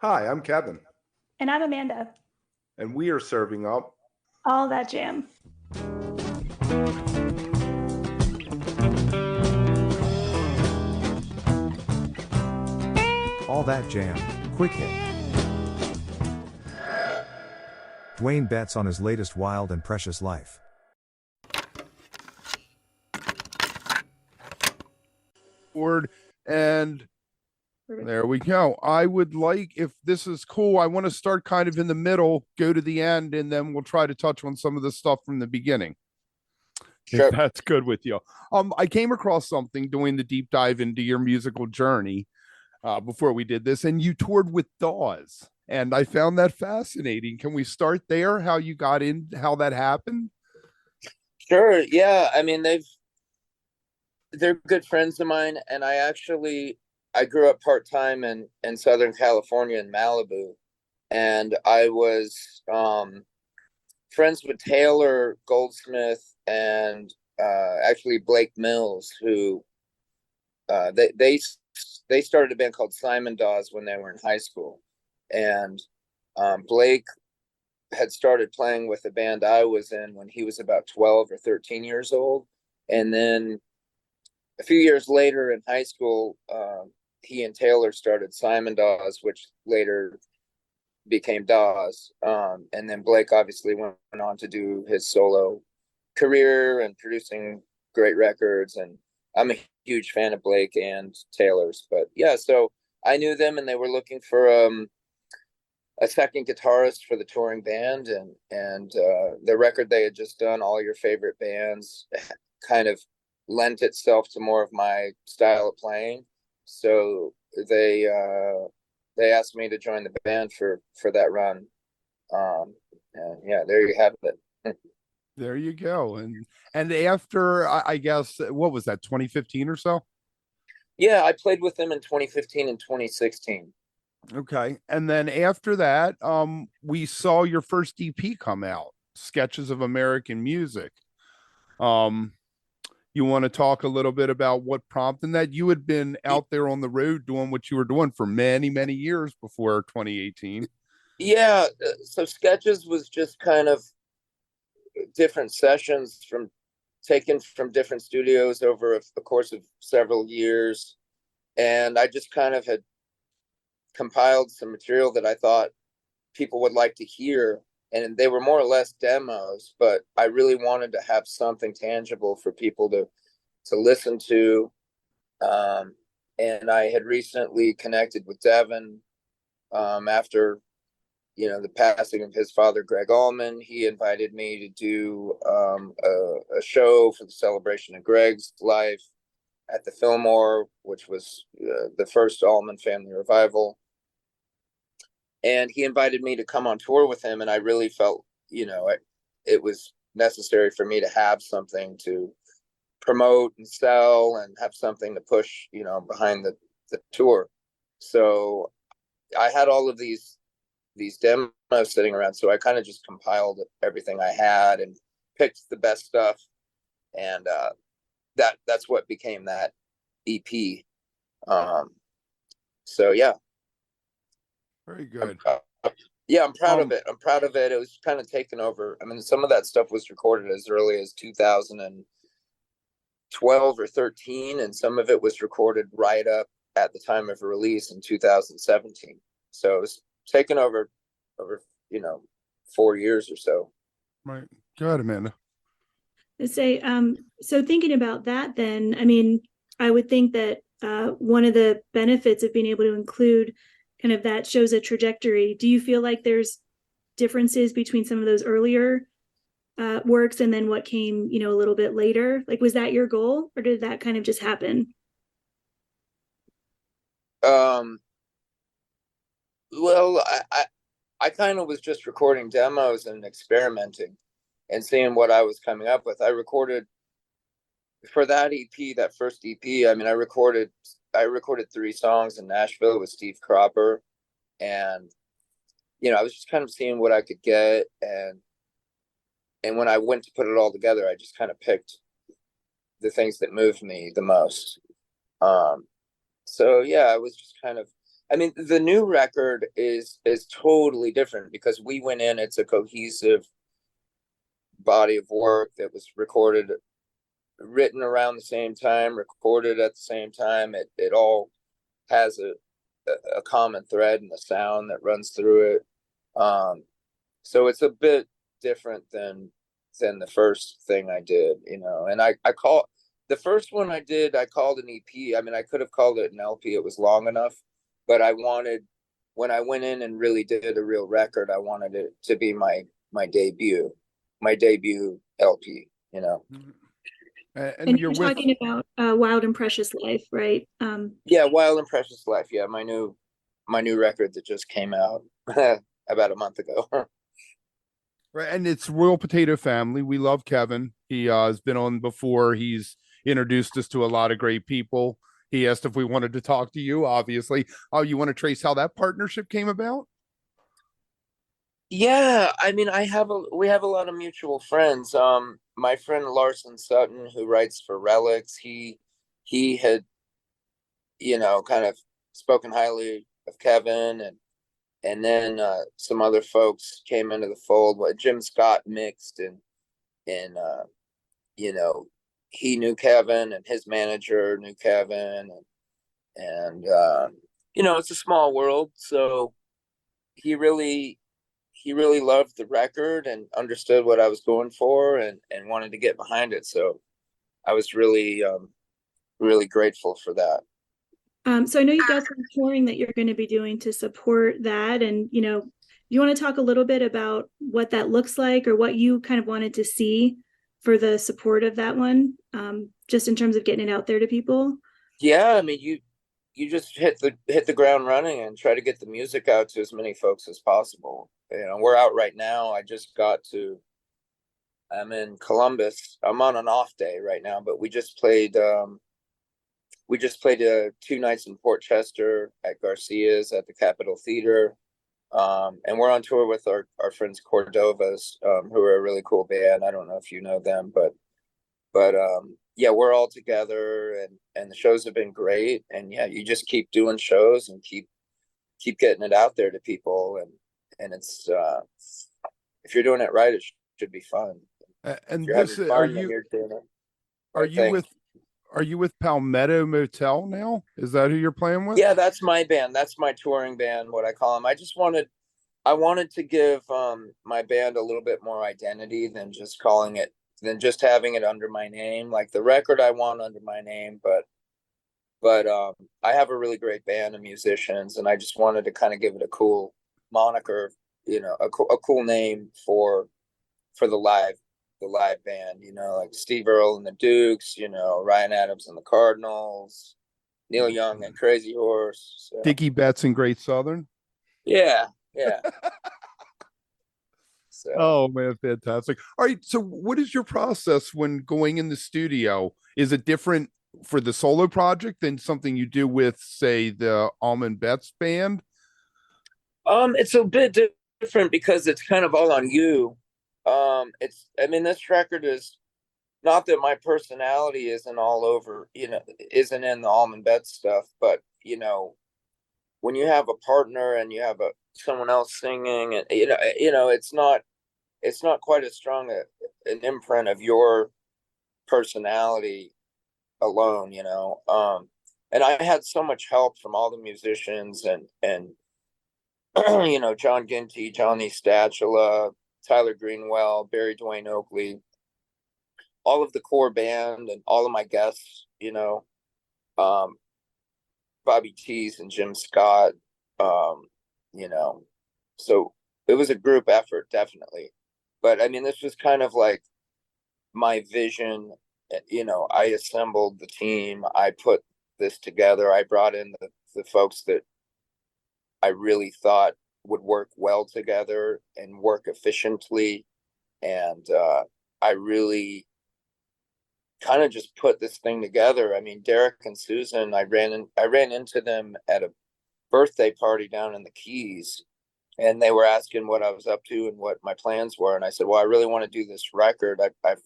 Hi, I'm Kevin, And I'm Amanda. and we are serving up All that jam. All That Jam, Quick Hit. Duane Betts on his latest Wild and Precious Life. Word, and there we go. I would like, if this is cool, I want to start kind of in the middle, go to the end, and then we'll try to touch on some of the stuff from the beginning. Sure. If that's good with you. I came across something doing the deep dive into your musical journey before we did this, and you toured with Dawes, and I found that fascinating. Can we start there? How you got in, how that happened? Sure. Yeah. I mean, they're good friends of mine, and I grew up part-time in Southern California in Malibu, and I was friends with Taylor Goldsmith and actually Blake Mills, who they started a band called Simon Dawes when they were in high school, and Blake had started playing with the band I was in when he was about 12 or 13 years old, and then a few years later in high school, he and Taylor started Simon Dawes, which later became Dawes. And then Blake obviously went on to do his solo career and producing great records. And I'm a huge fan of Blake and Taylor's. But yeah, so I knew them, and they were looking for a second guitarist for the touring band, and the record they had just done, All Your Favorite Bands, kind of lent itself to more of my style of playing. So they asked me to join the band for that run. And yeah, there you have it. There you go. And after I guess what was that, 2015 or so? Yeah, I played with them in 2015 and 2016. Okay. And then after that, we saw your first EP come out, Sketches of American Music. You want to talk a little bit about what prompted that? You had been out there on the road doing what you were doing for many, many years before 2018. Yeah, so Sketches was just kind of different sessions from taken from different studios over a course of several years, and I just kind of had compiled some material that I thought people would like to hear, and they were more or less demos, but I really wanted to have something tangible for people to listen to. And I had recently connected with Devin after the passing of his father, Greg Allman. He invited me to do a show for the celebration of Greg's life at the Fillmore, which was the first Allman family revival. And he invited me to come on tour with him, and I really felt, it was necessary for me to have something to promote and sell and have something to push, behind the tour. So I had all of these demos sitting around, so I kind of just compiled everything I had and picked the best stuff, and that's what became that EP. So yeah. Very good. Yeah, I'm proud of it. I'm proud of it. It was kind of taken over. I mean, some of that stuff was recorded as early as 2012 or 13, and some of it was recorded right up at the time of release in 2017. So it was taken over 4 years or so. Right. Go ahead, Amanda. So thinking about that, then, I mean, I would think that one of the benefits of being able to include kind of that shows a trajectory. Do you feel like there's differences between some of those earlier works and then what came, a little bit later? Like, was that your goal, or did that kind of just happen? Well, I kind of was just recording demos and experimenting and seeing what I was coming up with. I recorded for that EP, that first EP. I mean, I recorded 3 songs in Nashville with Steve Cropper, and I was just kind of seeing what I could get, and when I went to put it all together, I just kind of picked the things that moved me the most. So yeah, I was just kind of, I mean, the new record is totally different because we went in, it's a cohesive body of work that was recorded, written around the same time, recorded at the same time. It all has a common thread in the sound that runs through it. So it's a bit different than the first thing I did, you know. And I call the first one I did, I called an EP. I mean, I could have called it an LP. It was long enough, but I wanted, when I went in and really did a real record, I wanted it to be my debut LP, you know. And And you're you're with talking about Wild and Precious Life, right? Yeah, Wild and Precious Life. Yeah, my new record that just came out about a month ago. right, and it's Royal Potato Family. We love Kevin. He has been on before. He's introduced us to a lot of great people. He asked if we wanted to talk to you, obviously. Oh, you want to trace how that partnership came about? Yeah, I mean, we have a lot of mutual friends. My friend Larson Sutton, who writes for Relics, he had, you know, kind of spoken highly of Kevin, and then some other folks came into the fold. What Jim Scott mixed, and you know, he knew Kevin, and his manager knew Kevin, and you know, it's a small world, so he really loved the record and understood what I was going for, and wanted to get behind it. So I was really grateful for that. So I know you've got some touring that you're going to be doing to support that, and you want to talk a little bit about what that looks like, or what you kind of wanted to see for the support of that one, just in terms of getting it out there to people. Yeah, I mean, you just hit the ground running and try to get the music out to as many folks as possible. You know, we're out right now. I'm in Columbus. I'm on an off day right now, but we just played 2 nights in Port Chester at Garcia's at the Capitol Theater. And we're on tour with our friends Cordovas, who are a really cool band. I don't know if you know them, but yeah, we're all together, and the shows have been great. And yeah, you just keep doing shows and keep getting it out there to people, and it's if you're doing it right, it should be fun. If And you're this having are fun, then you you're doing it are right you thing. with are you with Palmetto Motel now? Is that who you're playing with? Yeah, that's my band. That's my touring band, what I call them. I wanted to give my band a little bit more identity than just having it under my name. Like the record I want under my name, but I have a really great band of musicians, and I just wanted to kind of give it a cool moniker, you know, a cool name for the live band, you know, like Steve Earle and the Dukes, you know, Ryan Adams and the Cardinals, Neil Young and Crazy Horse. So, Dickie Betts and Great Southern. yeah, yeah. So Oh man, fantastic. All right, so what is your process when going in the studio? Is it different for the solo project than something you do with, say, the Almond Betts band? it's a bit different because it's kind of all on you. I mean, this record is not that my personality isn't all over, you know, isn't in the Almond Betts stuff, but you know, when you have a partner and you have someone else singing, and it's not quite as strong an imprint of your personality alone, you know. And I had so much help from all the musicians, and you know, John Ginty, Johnny Statula, Tyler Greenwell, Barry Dwayne Oakley, all of the core band, and all of my guests, you know, um, Bobby Tees and Jim Scott, um, you know. So it was a group effort, definitely. But I mean, this was kind of like my vision. You know, I assembled the team. I put this together. I brought in the folks that I really thought would work well together and work efficiently. And I really kind of just put this thing together. I mean, Derek and Susan, I ran into them at a birthday party down in the Keys, and they were asking what I was up to and what my plans were. And I said, well, I really want to do this record. I've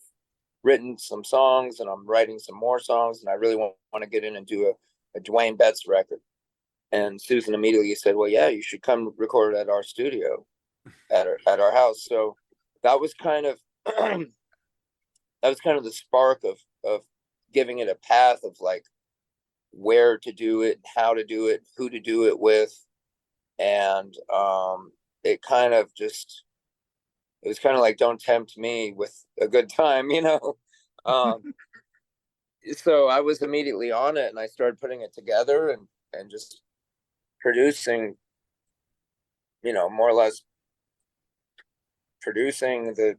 written some songs, and I'm writing some more songs, and I really want to get in and do a Duane Betts record. And Susan immediately said, well, yeah, you should come record at our studio at our house. So that was kind of that was kind of the spark of giving it a path of like where to do it, how to do it, who to do it with. And it kind of just, it was kind of like, don't tempt me with a good time, you know? So I was immediately on it, and I started putting it together and just producing, you know, more or less producing the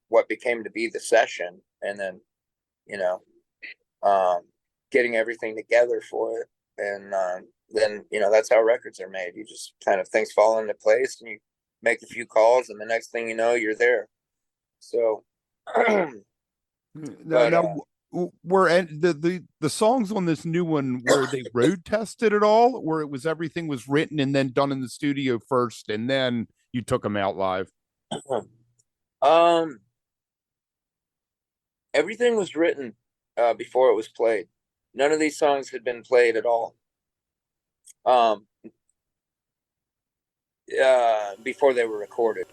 what became to be the session, and then, you know, getting everything together for it. And then, you know, that's how records are made. You just kind of, things fall into place and you make a few calls, and the next thing you know, you're there. So but, Now, the songs on this new one, were they road tested at all, or it was everything was written and then done in the studio first, and then you took them out live? Everything was written before it was played. None of these songs had been played at all. Before they were recorded.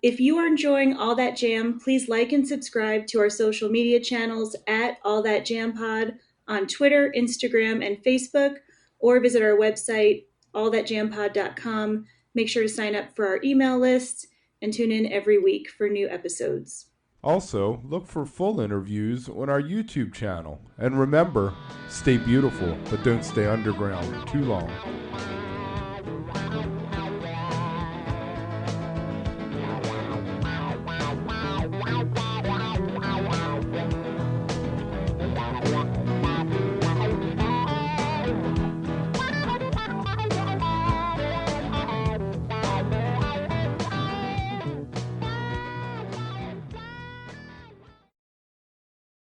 If you are enjoying All That Jam, please like and subscribe to our social media channels at All That Jam Pod on Twitter, Instagram, and Facebook, or visit our website, allthatjampod.com. Make sure to sign up for our email list and tune in every week for new episodes. Also, look for full interviews on our YouTube channel. And remember, stay beautiful, but don't stay underground too long.